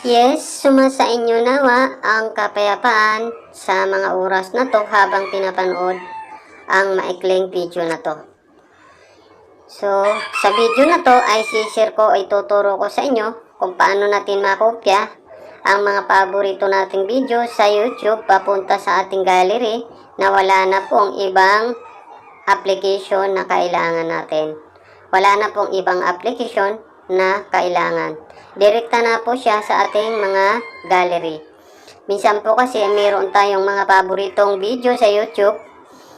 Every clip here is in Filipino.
Yes, sumasa inyo nawa ang kapayapaan sa mga oras na to habang pinapanood ang maikling video na to. So, sa video na to ay share ko ay tuturo ko sa inyo kung paano natin makopya ang mga paborito nating video sa YouTube papunta sa ating gallery na wala na pong ibang application na kailangan natin. Wala na pong ibang application na kailangan. Direkta na po siya sa ating mga gallery. Minsan po kasi mayroon tayong mga paboritong video sa YouTube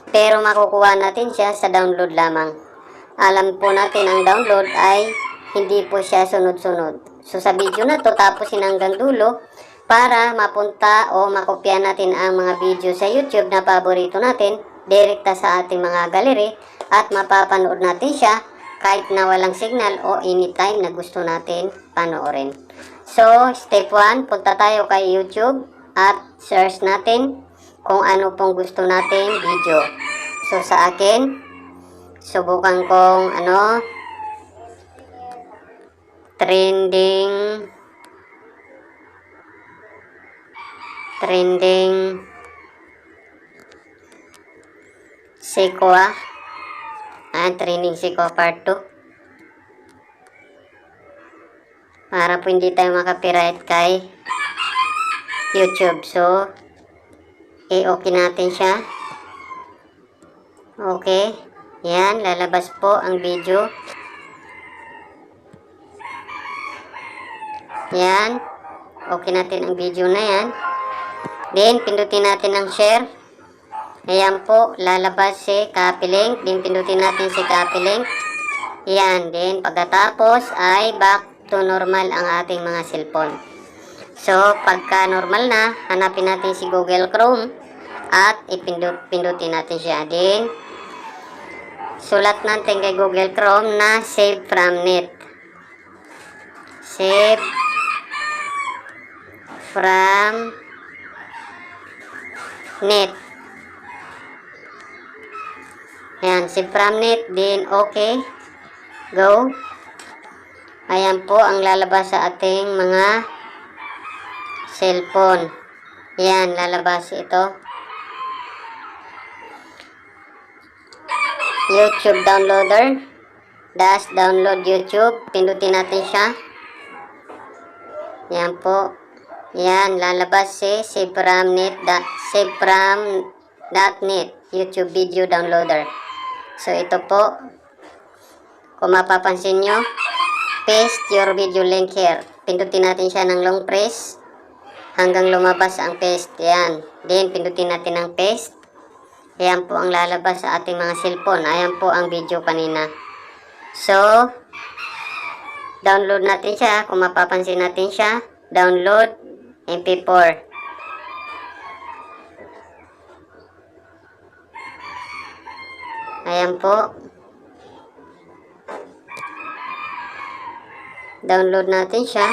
pero makukuha natin siya sa download lamang. Alam po natin ang download ay hindi po siya sunod-sunod. So sa video na to tapusin hanggang dulo para mapunta o makopya natin ang mga video sa YouTube na paborito natin direkta sa ating mga gallery at mapapanood natin siya kahit na walang signal o anytime na gusto natin panoorin. So, step 1, punta tayo kay YouTube at search natin kung ano pong gusto natin video. So, sa akin, subukan kong trending Sequoia. Training Sequoia part 2. Para po hindi tayo makapiright kay YouTube. So, i-okay natin siya. Okay. Yan, lalabas po ang video. Yan. Okay natin ang video na yan. Then, pindutin natin ang share. Ayan po, lalabas si copy link. Then, pindutin natin si copy link. Yan. Then, pagkatapos ay back to normal ang ating mga cellphone. So, pagka normal na, hanapin natin si Google Chrome at pindutin natin siya. Then, sulat natin kay Google Chrome na save from net. Save from net. Ayan, save from net. Then, okay. Go. Ayan po ang lalabas sa ating mga cellphone. Ayan, lalabas ito. YouTube downloader. Dash download YouTube. Pindutin natin siya. Ayan po. Ayan, lalabas si savefromnet. Savefrom.net YouTube video downloader. So, ito po. Kung mapapansin nyo, paste your video link here. Pindutin natin siya ng long press hanggang lumabas ang paste. Ayan. Then, pindutin natin ang paste. Ayan po ang lalabas sa ating mga cellphone. Ayan po ang video kanina. So, download natin siya. Kung mapapansin natin siya, download MP4. Ayan po. Download natin siya.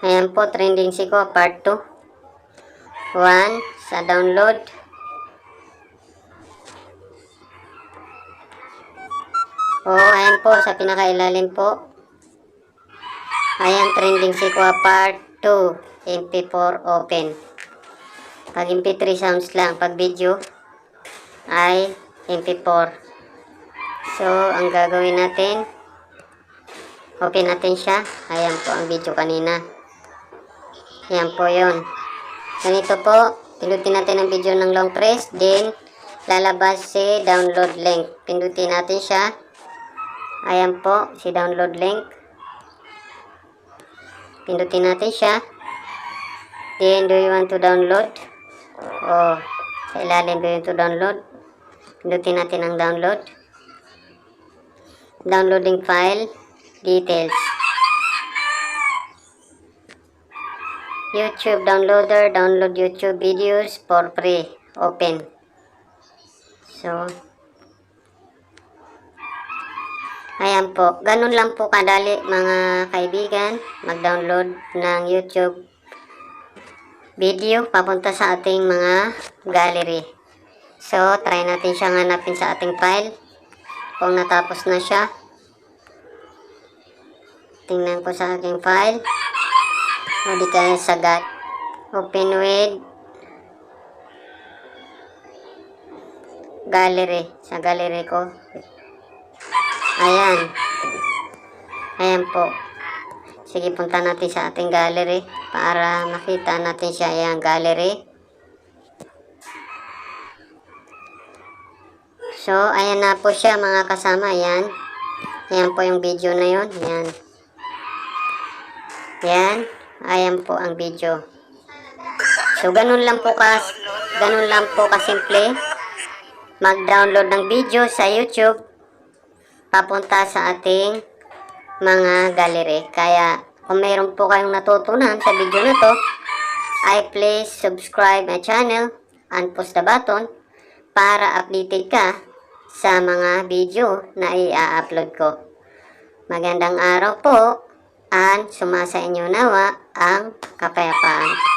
Ayan po, trending Sequoia part 2. 1 sa download. Ayan po, sa pinakailalim po. Ayan, trending Sequoia part 2. MP4 open. Pag MP3 sounds lang. Pag video ay MP4. So, ang gagawin natin, open natin siya. Ayan po ang video kanina. Ayan po yun. Ganito po, pindutin natin ang video ng long press, then lalabas si download link. Pindutin natin siya. Ayan po, si download link. Pindutin natin siya. Then, do you want to download? Sa ilalim, do you want to download? Pindutin natin ang download. Downloading file, details. YouTube downloader, download YouTube videos for free. Open. So, Ayan po, ganun lang po kadali mga kaibigan, mag-download ng YouTube video papunta sa ating mga gallery. So, try natin siyang hanapin sa ating file kung natapos na siya. Tingnan ko sa aking file. O di kaya sagat. Open with gallery. Sa gallery ko. Ayan. Ayan po. Sige, punta natin sa ating gallery para makita natin siya. Ayan, gallery. So, ayan na po siya mga kasama. Ayan. Ayan po yung video na yun. Ayan. Ayan. Ayan po ang video. So, ganun lang po kasimple mag-download ng video sa YouTube papunta sa ating mga gallery. Kaya, kung mayroon po kayong natutunan sa video na to, ay please subscribe my channel and push the button para updated ka sa mga video na i-upload ko. Magandang araw po and sumasa inyo nawa ang kapayapaan.